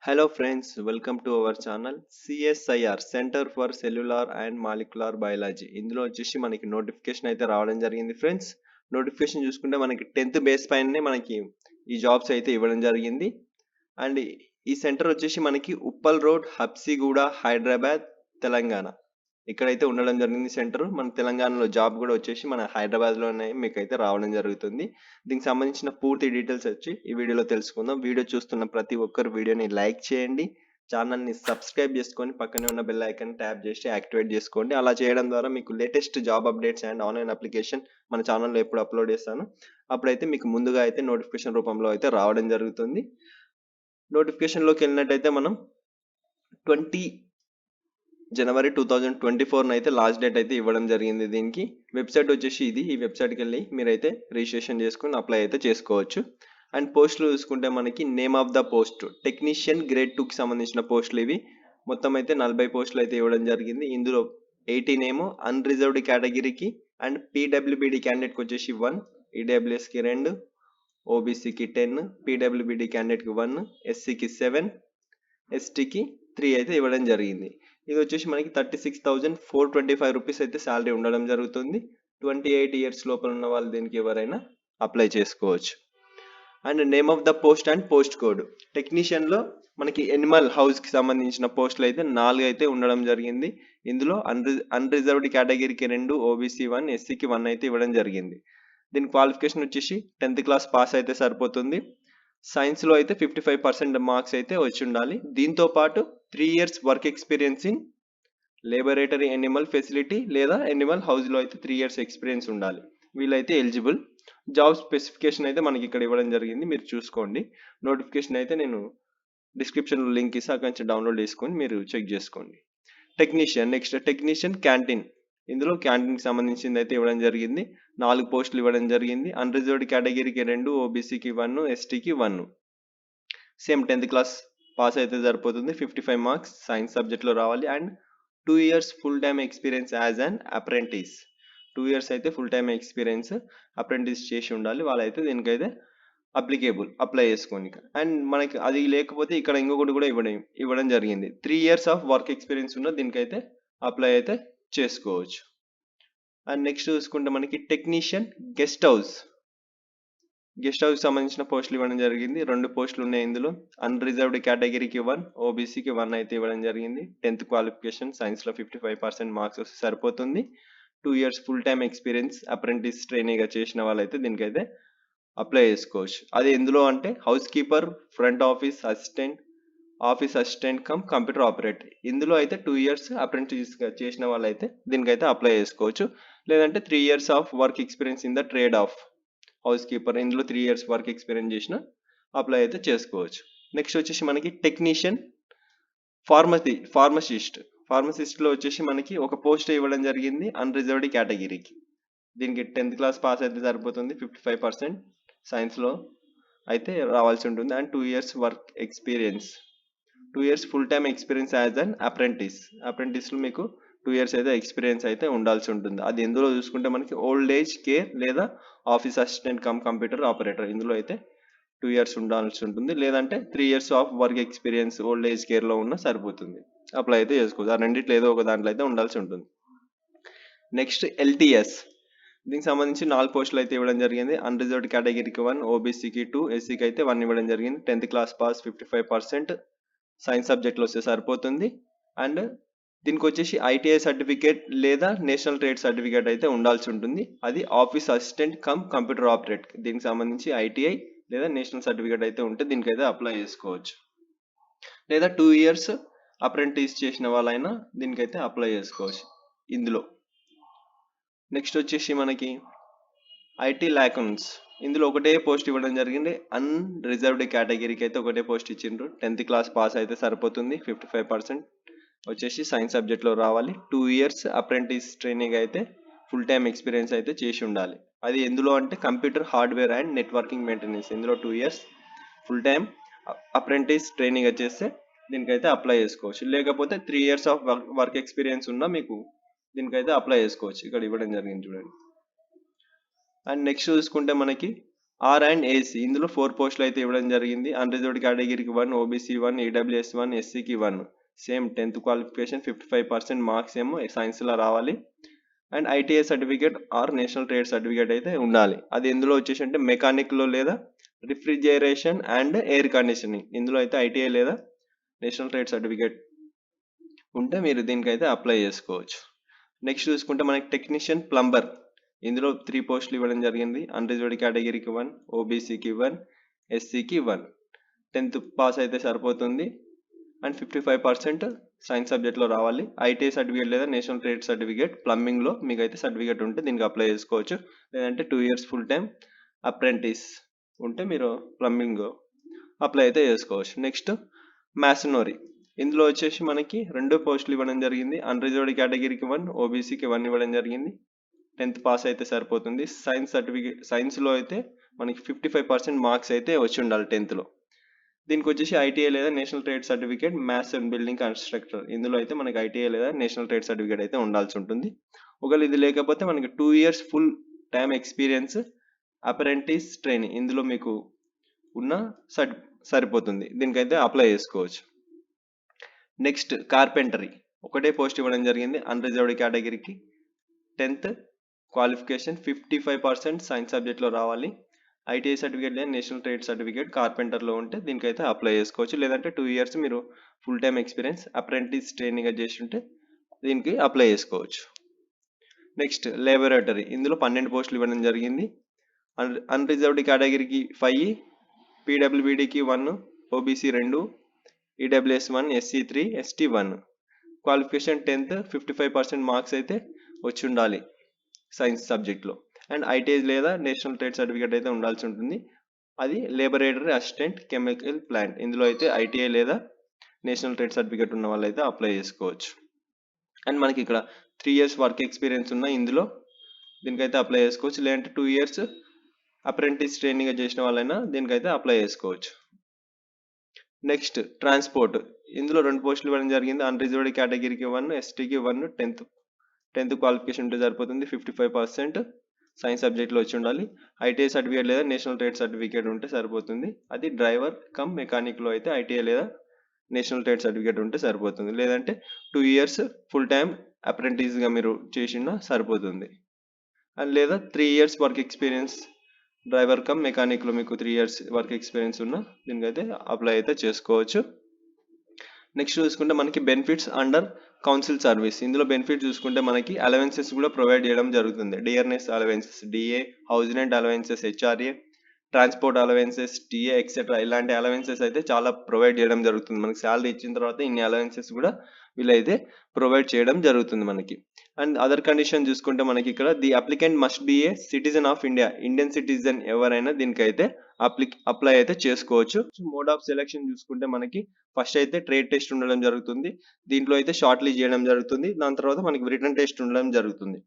Hello friends, welcome to our channel CSIR Center for Cellular and Molecular Biology. ఇందులో వచ్చేసి మనకి notification అయితే రావడం జరిగింది ఫ్రెండ్స్. నోటిఫికేషన్ చూసుకుంటే మనకి 10th బేస్ పైనే మనకి ఈ జాబ్స్ అయితే ఇవ్వడం జరిగింది. అండ్ ఈ సెంటర్ వచ్చేసి మనకి ఉప్పల్ రోడ్, హబ్సిగూడ, హైదరాబాద్, తెలంగాణ. ఇక్కడైతే ఉండడం జరిగింది సెంటర్. మన తెలంగాణలో జాబ్ కూడా వచ్చేసి మన హైదరాబాద్లోనే మీకైతే రావడం జరుగుతుంది. దీనికి సంబంధించిన పూర్తి డీటెయిల్స్ వచ్చి ఈ వీడియోలో తెలుసుకుందాం. వీడియో చూస్తున్న ప్రతి ఒక్కరు వీడియోని లైక్ చేయండి, ఛానల్ని సబ్స్క్రైబ్ చేసుకొని పక్కనే ఉన్న బెల్ ఐకాన్ ట్యాప్ చేసి యాక్టివేట్ చేసుకోండి. అలా చేయడం ద్వారా మీకు latest job updates and online application మన ఛానల్లో ఎప్పుడు అప్లోడ్ చేస్తాను అప్పుడైతే మీకు ముందుగా అయితే నోటిఫికేషన్ రూపంలో అయితే రావడం జరుగుతుంది. నోటిఫికేషన్లోకి వెళ్ళినట్టయితే మనం 20 జనవరి 2024 అయితే లాస్ట్ డేట్ అయితే ఇవ్వడం జరిగింది. దీనికి వెబ్సైట్ వచ్చేసి ఇది. ఈ వెబ్సైట్కి వెళ్ళి మీరైతే రిజిస్ట్రేషన్ చేసుకుని అప్లై అయితే చేసుకోవచ్చు. అండ్ పోస్టులు చూసుకుంటే మనకి name of the post technician grade 2కి సంబంధించిన పోస్టులు ఇవి. మొత్తం అయితే 40 పోస్టులు అయితే ఇవ్వడం జరిగింది. ఇందులో 18 ఏమో అన్రిజర్వ్డ్ కేటగిరీకి అండ్ పీడబ్ల్యూబీడీ క్యాండిడేట్కి వచ్చేసి 1, ఈడబ్ల్యూఎస్కి 2, ఓబీసీకి 10, పీడబ్ల్యూబీడీ క్యాండిడేట్కి 1, ఎస్సీకి 7, ఎస్టీకి 3 అయితే ఇవ్వడం జరిగింది. ఇది వచ్చేసి మనకి 36,425 రూపీస్ అయితే శాలరీ ఉండడం జరుగుతుంది. 28 ఇయర్స్ లోపల ఉన్న వాళ్ళు దీనికి ఎవరైనా అప్లై చేసుకోవచ్చు. And name of the post and post code టెక్నీషియన్లో మనకి ఎనిమల్ హౌస్కి సంబంధించిన పోస్టులు అయితే 4 అయితే ఉండడం జరిగింది. ఇందులో అన్రిజర్వ్డ్ కేటగిరీకి 2, ఓబీసీ 1, ఎస్సీకి 1 అయితే ఇవ్వడం జరిగింది. దీని క్వాలిఫికేషన్ వచ్చేసి 10th క్లాస్ పాస్ అయితే సరిపోతుంది. సైన్స్లో అయితే 55% మార్క్స్ అయితే వచ్చి ఉండాలి. దీంతో పాటు 3 years work experience in laboratory Animal facility లేదా ఎనిమల్ హౌస్లో అయితే 3 ఇయర్స్ ఎక్స్పీరియన్స్ ఉండాలి. వీళ్ళైతే ఎలిజిబుల్. జాబ్ స్పెసిఫికేషన్ అయితే మనకి ఇక్కడ ఇవ్వడం జరిగింది, మీరు చూసుకోండి. నోటిఫికేషన్ అయితే నేను డిస్క్రిప్షన్లో లింక్ ఇస్తే అక్కడి నుంచి డౌన్లోడ్ చేసుకొని మీరు చెక్ చేసుకోండి. Technician next technician canteen. ఇందులో క్యాంటీన్కి సంబంధించింది అయితే ఇవ్వడం జరిగింది. 4 పోస్టులు ఇవ్వడం జరిగింది. అన్రిజర్వ్డ్ కేటగిరీకి 2, ఓబీసీకి 1, ఎస్టీకి 1. సేమ్ 10th క్లాస్ పాస్ అయితే సరిపోతుంది. 55 మార్క్స్ సైన్స్ సబ్జెక్ట్లో రావాలి. And 2 years full time experience as an apprentice. 2 years అయితే ఫుల్ టైమ్ ఎక్స్పీరియన్స్ అప్రెంటిస్ చేసి ఉండాలి. వాళ్ళైతే దీనికైతే అప్లై చేసుకోండి. అండ్ మనకి అది లేకపోతే ఇక్కడ ఇంకొకటి కూడా ఇవ్వడం జరిగింది. 3 ఇయర్స్ ఆఫ్ వర్క్ ఎక్స్పీరియన్స్ ఉన్న దీనికైతే అప్లై అయితే చేసుకోవచ్చు. అండ్ నెక్స్ట్ చూసుకుంటే మనకి టెక్నీషియన్ గెస్ట్ హౌస్ సంబంధించిన పోస్టులు ఇవ్వడం జరిగింది. 2 పోస్టులు ఉన్నాయి ఇందులో. అన్రిజర్వ్డ్ కేటగిరీకి 1, ఓబీసీకి 1 అయితే ఇవ్వడం జరిగింది. 10th క్వాలిఫికేషన్ సైన్స్లో 55% మార్క్స్ వస్తే సరిపోతుంది. 2 years full time experience apprentice ట్రైనీగా చేసిన వాళ్ళైతే దీనికైతే అప్లై చేసుకోవచ్చు. అది ఎందులో అంటే housekeeper, front office assistant cum computer operator. ఇందులో అయితే 2 ఇయర్స్ అప్రెంటిస్గా చేసిన వాళ్ళైతే దీనికైతే అప్లై చేసుకోవచ్చు. లేదంటే 3 years of work experience in the trade of house keeper, ఇందులో 3 ఇయర్స్ వర్క్ ఎక్స్పీరియన్స్ చేసిన అప్లై అయితే చేసుకోవచ్చు. నెక్స్ట్ వచ్చేసి మనకి టెక్నీషియన్ ఫార్మసిస్ట్లో వచ్చేసి మనకి ఒక పోస్ట్ ఇవ్వడం జరిగింది అన్రిజర్వ్డ్ కేటగిరీకి. దీనికి 10th క్లాస్ పాస్ అయితే సరిపోతుంది. 55% సైన్స్లో అయితే రావాల్సి ఉంటుంది. And 2 years work experience, 2 years full time experience as an అప్రెంటిస్లో మీకు 2 ఇయర్స్ అయితే ఎక్స్పీరియన్స్ అయితే ఉండాల్సి ఉంటుంది. అది ఎందులో చూసుకుంటే మనకి ఓల్డ్ ఏజ్ కేర్ లేదా office assistant cum computer operator, ఇందులో అయితే 2 ఇయర్స్ ఉండాల్సి ఉంటుంది. లేదంటే 3 years of work experience old age కేర్లో ఉన్న సరిపోతుంది. అప్లై అయితే చేసుకోవచ్చు. ఆ రెండిట్లో ఏదో ఒక దాంట్లో అయితే ఉండాల్సి ఉంటుంది. Next LTS. దీనికి సంబంధించి 4 పోస్టులు అయితే ఇవ్వడం జరిగింది. అన్రిజర్వ్డ్ కేటగిరీకి 1, ఓబీసీకి 2, ఎస్సీకి అయితే 1 ఇవ్వడం జరిగింది. 10th క్లాస్ పాస్ 55% సైన్స్ సబ్జెక్ట్లో వస్తే సరిపోతుంది. అండ్ దీనికి వచ్చేసి ఐటీఐ సర్టిఫికేట్ లేదా నేషనల్ ట్రేడ్ సర్టిఫికేట్ అయితే ఉండాల్సి ఉంటుంది. అది office assistant cum computer operate. దీనికి సంబంధించి ఐటీఐ లేదా నేషనల్ సర్టిఫికేట్ అయితే ఉంటే దీనికైతే అప్లై చేసుకోవచ్చు. లేదా 2 ఇయర్స్ అప్రెంటిస్ చేసిన వాళ్ళైనా దీనికైతే అప్లై చేసుకోవచ్చు ఇందులో. నెక్స్ట్ వచ్చేసి మనకి ఐటీ లాకౌన్స్. ఇందులో ఒకటే పోస్ట్ ఇవ్వడం జరిగింది. అన్రిజర్వ్డ్ కేటగిరీకి అయితే ఒకటే పోస్ట్ ఇచ్చిండ్రు. 10th క్లాస్ పాస్ అయితే సరిపోతుంది. 55% వచ్చేసి సైన్స్ సబ్జెక్ట్లో రావాలి. 2 ఇయర్స్ అప్రెంటిస్ ట్రైనింగ్ అయితే ఫుల్ టైమ్ ఎక్స్పీరియన్స్ అయితే చేసి ఉండాలి. అది ఎందులో అంటే computer hardware and networking maintenance. ఇందులో 2 years full time apprentice training వచ్చేస్తే దీనికైతే అప్లై చేసుకోవచ్చు. లేకపోతే 3 ఇయర్స్ ఆఫ్ వర్క్ ఎక్స్పీరియన్స్ ఉన్నా మీకు దీనికైతే అప్లై చేసుకోవచ్చు. ఇక్కడ ఇవ్వడం జరిగింది చూడండి. అండ్ నెక్స్ట్ చూసుకుంటే మనకి ఆర్ అండ్ ఏసీ ఇందులో 4 పోస్టులు అయితే ఇవ్వడం జరిగింది. అన్రిజర్వ్డ్ కేటగిరీకి 1, OBC 1, EWS 1, ఎస్సీకి 1. Same 10th qualification 55% marks ఏమో సైన్స్లో రావాలి. And ITI certificate or national trade certificate అయితే ఉండాలి. అది ఎందులో వచ్చేసి అంటే మెకానిక్లో లేదా రిఫ్రిజిరేషన్ అండ్ ఎయిర్ కండిషనింగ్ ఇందులో అయితే ఐటీఐ లేదా నేషనల్ ట్రేడ్ సర్టిఫికేట్ ఉంటే మీరు దీనికైతే అప్లై చేసుకోవచ్చు. నెక్స్ట్ చూసుకుంటే మనకి టెక్నీషియన్ ప్లంబర్ ఇందులో 3 పోస్టులు ఇవ్వడం జరిగింది. అన్రిజర్వ్డ్ కేటగిరీకి 1, ఓబీసీకి 1, ఎస్సీకి 1. 10th పాస్ అయితే సరిపోతుంది. అండ్ 55% సైన్స్ సబ్జెక్ట్లో రావాలి. ఐటీఐ సర్టిఫికేట్ లేదా నేషనల్ ట్రేడ్ సర్టిఫికేట్ ప్లంబింగ్లో మీకు అయితే సర్టిఫికేట్ ఉంటే దీనికి అప్లై చేసుకోవచ్చు. లేదంటే 2 years ఫుల్ టైం అప్రెంటిస్ ఉంటే మీరు ప్లంబింగ్ అప్లై అయితే చేసుకోవచ్చు. నెక్స్ట్ మ్యాసనరీ ఇందులో వచ్చేసి మనకి 2 పోస్టులు ఇవ్వడం జరిగింది. అన్రిజర్వ్డ్ కేటగిరీకి 1, ఓబీసీకి 1 ఇవ్వడం జరిగింది. 10th పాస్ అయితే సరిపోతుంది. సైన్స్ సర్టిఫికేట్ సైన్స్లో అయితే మనకి 55% మార్క్స్ అయితే వచ్చి ఉండాలి 10thలో. దీనికి వచ్చేసి ఐటీఐ లేదా national trade certificate maths and building constructor ఇందులో అయితే మనకి ఐటీఐ లేదా నేషనల్ ట్రేడ్ సర్టిఫికేట్ అయితే ఉండాల్సి ఉంటుంది. ఒకవేళ ఇది లేకపోతే మనకి 2 years full time experience apprentice training ఇందులో మీకు ఉన్న సరిపోతుంది. దీనికైతే అప్లై చేసుకోవచ్చు. నెక్స్ట్ కార్పెంటరీ ఒకటే పోస్ట్ ఇవ్వడం జరిగింది. అన్రిజర్వ్డ్ కేటగిరీకి 10th క్వాలిఫికేషన్ 55% సైన్స్ సబ్జెక్ట్లో రావాలి. ఐటీఐ సర్టిఫికేట్ లేదా నేషనల్ ట్రేడ్ సర్టిఫికేట్ కార్పెంటర్లో ఉంటే దీనికైతే అప్లై చేసుకోవచ్చు. లేదంటే 2 years మీరు full time experience apprentice training చేసి ఉంటే దీనికి అప్లై చేసుకోవచ్చు. నెక్స్ట్ లేబొరేటరీ ఇందులో 12 పోస్టులు ఇవ్వడం జరిగింది. అన్రిజర్వ్డ్ కేటగిరీకి 5, పీడబ్ల్యూబీడీకి 1, OBC 2, EWS 1, SC 3, ST 1. Qualification 10th 55% marks అయితే వచ్చి ఉండాలి సైన్స్ సబ్జెక్ట్లో. అండ్ ఐటీఐ లేదా నేషనల్ ట్రేడ్ సర్టిఫికేట్ అయితే ఉండాల్సి ఉంటుంది. అది లేబొరేటరీ అసిస్టెంట్ కెమికల్ ప్లాంట్ ఇందులో అయితే ఐటీఐ లేదా నేషనల్ ట్రేడ్ సర్టిఫికేట్ ఉన్న వాళ్ళు అయితే అప్లై చేసుకోవచ్చు. అండ్ మనకి ఇక్కడ 3 years వర్క్ ఎక్స్పీరియన్స్ ఉన్న ఇందులో దీనికైతే అప్లై చేసుకోవచ్చు. లేదంటే 2 years అప్రెంటిస్ ట్రైనింగ్ చేసిన వాళ్ళైనా దీనికైతే అప్లై చేసుకోవచ్చు. నెక్స్ట్ ట్రాన్స్పోర్ట్ ఇందులో 2 పోస్టులు ఇవ్వడం జరిగింది. అన్రిజర్వ్డ్ కేటగిరీకి 1, ఎస్టీకి 1. 10th క్వాలిఫికేషన్ ఉంటే సరిపోతుంది. 55% సైన్స్ సబ్జెక్ట్లో వచ్చి ఉండాలి. ఐటీఐ సర్టిఫికేట్ లేదా నేషనల్ ట్రేడ్ సర్టిఫికేట్ ఉంటే సరిపోతుంది. అది డ్రైవర్ కమ్ మెకానిక్లో అయితే ఐటీఐ లేదా నేషనల్ ట్రేడ్ సర్టిఫికేట్ ఉంటే సరిపోతుంది. లేదంటే 2 years ఫుల్ టైం అప్రెంటిస్గా మీరు చేసినా సరిపోతుంది. అండ్ లేదా 3 years work experience driver cum మెకానిక్లో మీకు 3 years వర్క్ ఎక్స్పీరియన్స్ ఉన్న దీనికైతే అప్లై అయితే చేసుకోవచ్చు. నెక్స్ట్ చూసుకుంటే మనకి బెనిఫిట్స్ అండర్ కౌన్సిల్ సర్వీస్ ఇందులో బెనిఫిట్స్ చూసుకుంటే మనకి అలవెన్సెస్ కూడా ప్రొవైడ్ చేయడం జరుగుతుంది. DRS allowances, DA, house rent allowances, HRA, transport allowances, TA etcetera ఇలాంటి అలవెన్సెస్ అయితే చాలా ప్రొవైడ్ చేయడం జరుగుతుంది. మనకి శాలరీ ఇచ్చిన తర్వాత ఇన్ని అలవెన్సెస్ కూడా వీళ్ళైతే ప్రొవైడ్ చేయడం జరుగుతుంది మనకి. అండ్ అదర్ కండిషన్ చూసుకుంటే మనకి ఇక్కడ the applicant must be A citizen of India Indian citizen ఎవరైనా దీనికైతే అప్లై అయితే చేసుకోవచ్చు. మోడ్ ఆఫ్ సెలెక్షన్ చూసుకుంటే మనకి ఫస్ట్ అయితే ట్రేడ్ టెస్ట్ ఉండడం జరుగుతుంది. దీంట్లో అయితే షార్ట్ లిస్ట్ చేయడం జరుగుతుంది. దాని తర్వాత మనకి రిటర్న్ టెస్ట్ ఉండడం జరుగుతుంది.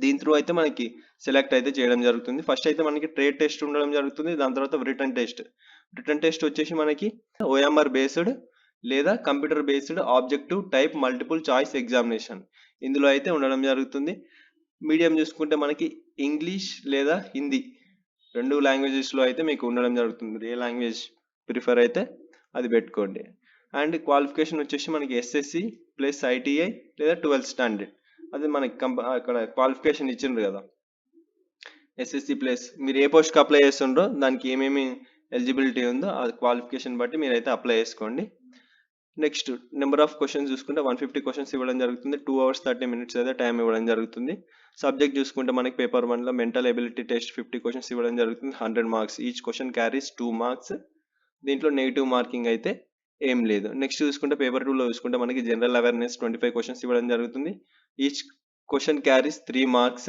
దీని త్రూ అయితే మనకి సెలెక్ట్ అయితే చేయడం జరుగుతుంది. ఫస్ట్ అయితే మనకి ట్రేడ్ టెస్ట్ ఉండడం జరుగుతుంది. దాని తర్వాత రిటర్న్ టెస్ట్ వచ్చేసి మనకి ఓఎంఆర్ బేస్డ్ లేదా computer based objective type multiple choice examination ఇందులో అయితే ఉండడం జరుగుతుంది. మీడియం చూసుకుంటే మనకి ఇంగ్లీష్ లేదా హిందీ 2 లాంగ్వేజెస్లో అయితే మీకు ఉండడం జరుగుతుంది. ఏ లాంగ్వేజ్ ప్రిఫర్ అయితే అది పెట్టుకోండి. అండ్ క్వాలిఫికేషన్ వచ్చేసి మనకి ఎస్ఎస్సి ప్లస్ ఐటీఐ లేదా 12th స్టాండర్డ్ అది మనకి అక్కడ క్వాలిఫికేషన్ ఇచ్చిండ్రు కదా. ఎస్ఎస్సి ప్లస్ మీరు ఏ పోస్ట్కి అప్లై చేస్తుండ్రో దానికి ఏమేమి ఎలిజిబిలిటీ ఉందో ఆ క్వాలిఫికేషన్ బట్టి మీరైతే అప్లై చేసుకోండి. నెక్స్ట్ నెంబర్ ఆఫ్ క్వశ్చన్స్ చూసుకుంటే 150 క్వశ్చన్స్ ఇవ్వడం జరుగుతుంది. 2 hours 30 minutes అయితే టైం ఇవ్వడం జరుగుతుంది. సబ్జెక్ట్ చూసుకుంటే మనకి పేపర్ 1లో మెంటల్ ఎబిలిటీ టెస్ట్ 50 క్వశ్చన్స్ ఇవ్వడం జరుగుతుంది. 100 marks each question carries 2 marks. దీంట్లో నెగిటివ్ మార్కింగ్ అయితే ఏం లేదు. నెక్స్ట్ చూసుకుంటే పేపర్ 2లో చూసుకుంటే మనకి జనరల్ అవేర్నెస్ 25 క్వశ్చన్స్ ఇవ్వడం జరుగుతుంది. Each question carries 3 marks.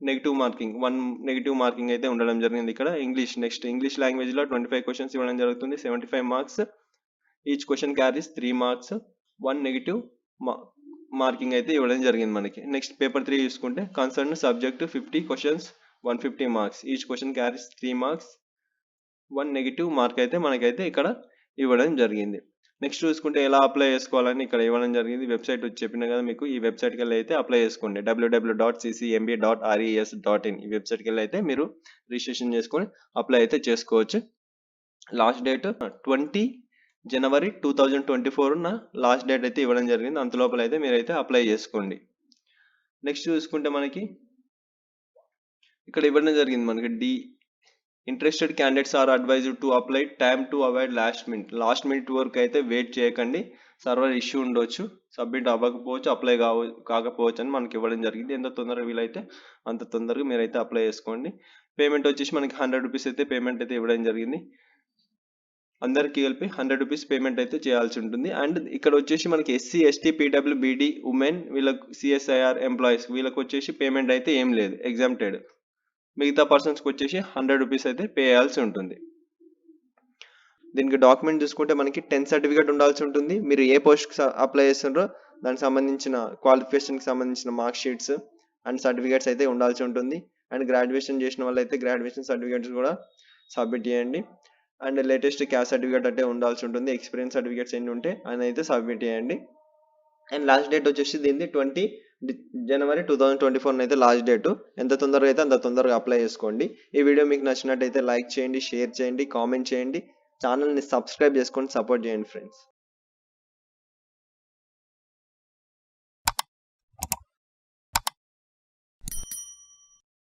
Negative marking 1 negative marking అయితే ఉండడం జరిగింది ఇక్కడ. ఇంగ్లీష్ లాంగ్వేజ్లో 25 క్వశ్చన్స్ ఇవ్వడం జరుగుతుంది. 75 marks. Each question carries 3 marks. 1 negative marking అయితే ఇవ్వడం జరిగింది మనకి. నెక్స్ట్ పేపర్ 3 చూసుకుంటే concern subject 50 questions 150 marks. Each question carries 3 marks. 1 negative mark అయితే మనకైతే ఇక్కడ ఇవ్వడం జరిగింది. నెక్స్ట్ చూసుకుంటే ఎలా అప్లై చేసుకోవాలని ఇక్కడ ఇవ్వడం జరిగింది. వెబ్సైట్ వచ్చి చెప్పిన కదా మీకు, ఈ వెబ్సైట్కి వెళ్ళి అయితే అప్లై చేసుకోండి. www.ccmb.res.in ఈ వెబ్సైట్కి వెళ్ళి అయితే మీరు రిజిస్ట్రేషన్ చేసుకొని అప్లై అయితే చేసుకోవచ్చు. లాస్ట్ డేట్ 20 జనవరి 2024 లాస్ట్ డేట్ అయితే ఇవ్వడం జరిగింది. అంతలోపల అయితే మీరైతే అప్లై చేసుకోండి. నెక్స్ట్ చూసుకుంటే మనకి ఇక్కడ ఇవ్వడం జరిగింది మనకి interested candidates are advised to apply time to avoid last minute వరకు అయితే వెయిట్ చేయకండి. సర్వర్ ఇష్యూ ఉండొచ్చు, సబ్మిట్ అవ్వకపోవచ్చు, అప్లై కాకపోవచ్చు అని మనకి ఇవ్వడం జరిగింది. ఎంత తొందరగా వీలైతే అంత తొందరగా మీరైతే అప్లై చేసుకోండి. పేమెంట్ వచ్చేసి మనకి 100 రూపీస్ అయితే పేమెంట్ అయితే ఇవ్వడం జరిగింది. అందరికీ కలిపి 100 రూపీస్ పేమెంట్ అయితే చేయాల్సి ఉంటుంది. అండ్ ఇక్కడ వచ్చేసి మనకి ఎస్సీ, ఎస్టీ, పీడబ్ల్యూబీడీ, ఉమెన్, వీళ్ళకి సిఎస్ఐఆర్ ఎంప్లాయీస్ వీళ్ళకి వచ్చేసి పేమెంట్ అయితే ఏం లేదు, ఎగ్జామ్టెడ్. మిగతా పర్సన్స్కి వచ్చేసి 100 రూపీస్ అయితే పే చేయాల్సి ఉంటుంది. దీనికి డాక్యుమెంట్ చూసుకుంటే మనకి 10th సర్టిఫికేట్ ఉండాల్సి ఉంటుంది. మీరు ఏ పోస్ట్కి అప్లై చేస్తున్నారో దానికి సంబంధించిన క్వాలిఫికేషన్కి సంబంధించిన మార్క్ షీట్స్ అండ్ సర్టిఫికేట్స్ అయితే ఉండాల్సి ఉంటుంది. అండ్ గ్రాడ్యుయేషన్ చేసిన వాళ్ళు అయితే గ్రాడ్యుయేషన్ సర్టిఫికేట్స్ కూడా సబ్మిట్ చేయండి. అండ్ లేటెస్ట్ క్యాస్ట్ సర్టిఫికేట్ అంటే ఉండాల్సి ఉంటుంది. ఎక్స్పీరియన్స్ సర్టిఫికేట్స్ ఎన్ని ఉంటే అని అయితే సబ్మిట్ చేయండి. అండ్ లాస్ట్ డేట్ వచ్చేసి దీన్ని 20 జనవరి 2024 అయితే లాస్ట్ డేట్. ఎంత తొందరగా అయితే అంత తొందరగా అప్లై చేసుకోండి. ఈ వీడియో మీకు నచ్చినట్టయితే లైక్ చేయండి, షేర్ చేయండి, కామెంట్ చేయండి, ఛానల్ని సబ్స్క్రైబ్ చేసుకొని సపోర్ట్ చేయండి ఫ్రెండ్స్.